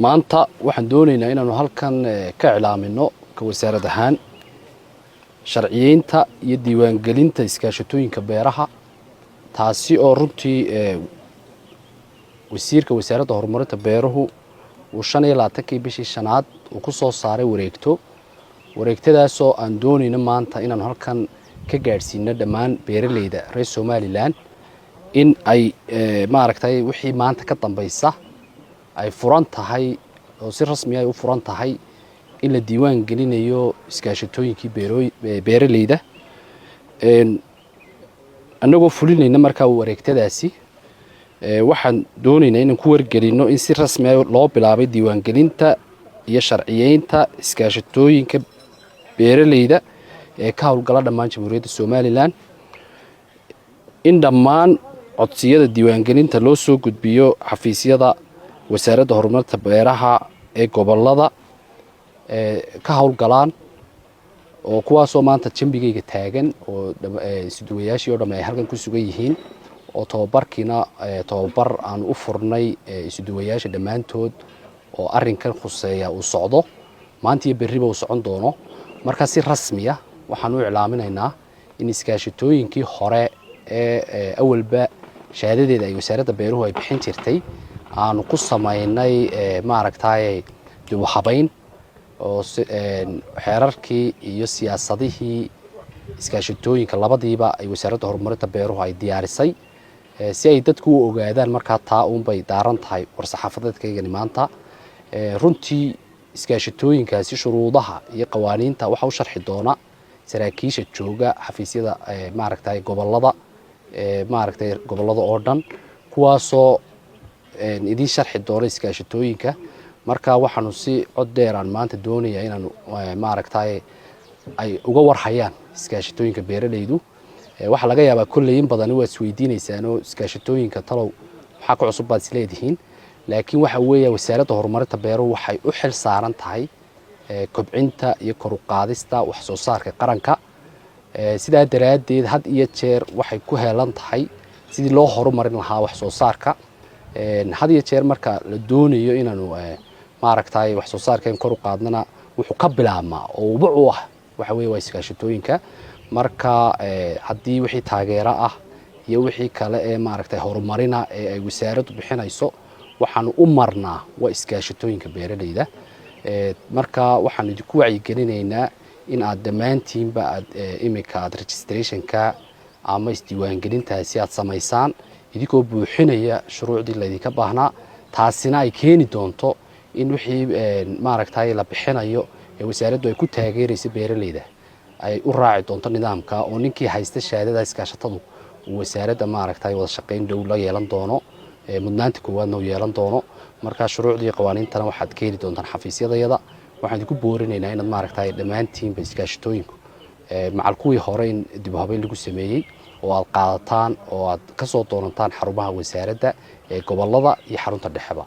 maanta waxaan doonaynaa inaanu halkan ka iclaamino ka wasaarad ahaan sharciyeynta iyo diiwaangelinta iskaashatooyinka beeraha taasi oo runtii wasiirka wasaaradda horumarinta beeruhu uu 25 bishii shanaad uu ku soo saaray wareegtadaas oo aan doonayno maanta inaanu halkan ka gaarsiino dhammaan beeraleyda reer Somaliland in ay maaragtay wixii maanta ka dambaysa ay furan tahay oo si rasmi ah u furan tahay in la diiwaan gelinayo iskaashatooyinkii beeraleyda anagoo fulinayna markaa wareegtadaasi waxaan doonaynaa inaan ku wargelino in si rasmi ah loo bilaabay diiwaan gelinta iyo sharciyeynta iskaashatooyinka beeraleyda ee ka howlgala dhammaan Jamhuuriyadda Somaliland in dhammaan codsiyada diiwaan gelinta loo soo gudbiyo xafiisyada wasaaradda horumarinta beeraha ee gobolada ka howlgalaan oo kuwaasoo maanta jambigayga taagan oo isduwayaashii oo dhamay halkan ku sugan yihiin oo tababar aan u furnay isduwayaasha dhammaantood oo arrinkan khuseeya uu socdo maanta iyo berriba uu socon doono marka si rasmi ah waxaan u iclaaminaynaa in iskaashatooyinkii hore ee awalba shahaadadeeda ay wasaaradda beeruhu ay bixin jirtay aanu ku sameynay maaragtay dib u habayn oo xeerarkii iyo siyaasadihii iskaashatooyinka labadiiba ay wasaaradda horumarinta beeruhu ay diyaarisay si ay dadku u ogaadaan markaa taa uunbay daaran tahay war-saxaafadeedkaygani maanta runtii iskaashatooyinkaasi shuruudaha iyo qawaaniinta waxa u sharxi doona saraakiisha jooga xafiisyada maaragtay gobolada oo dhan kuwaasoo idin sharxi doona iskaashatooyinka marka waxaanu si cod dheer aan maanta doonayaa inaanu maaragtay ay uga warhayaan iskaashatooyinka beeraleydu waxa laga yaabaa kulley in badan waa isweydiinaysaan oo iskaashatooyinka talow waxa ku cusub baad isleedihiin laakiin waxa weeye wasaaradda horumarinta beeruhu waxay u xil saaran tahay kobcinta iyo kor u qaadista wax soo saarka qaranka sidaa daraadeed had iyo jeer waxay ku heelan tahay sidii loo horumarin lahaa wax soo saarka had iyo jeer marka la doonayo inaanu maaragtay wax soo saarkeen kor u qaadnana wuxuu ka bilaabmaa oo uba u ah waxa weeye waa iskaashatooyinka marka haddii wixii taageero ah iyo wixii kale ee maaragtay horumarina ee ay wasaaraddu bixinayso waxaan u marnaa waa iskaashatooyinka beeraleyda marka waxaan idinku wacyigelinaynaa in aad dhammaantiinba aad imika aad registrationka ama isdiiwaangelintaasi aad samaysaan idinkoo buuxinaya shuruucdii laydinka baahnaa taasina ay keeni doonto in wixii maaragtay la bixinayo ee wasaaraddu ay ku taageerayso beeraleyda ay u raaci doonto nidaamka oo ninkii haysta shahaadada iskaashatadu uu wasaaradda maaragtay wada shaqayn dhow la yeelan doono mudnaanta koowaadna uu yeelan doono marka shuruucdii qawaaniintana waxaad ka heli doontaan xafiisyadayada waxaan idinku boorinaynaa inaad maaragtay dhammaantiinba iskaashatooyinku macal kuwii hore in dib u habeyn lagu sameeyey oo aad qaadataan oo aad ka soo doonantaan xarumaha wasaaradda ee gobolada iyo xarunta dhexeba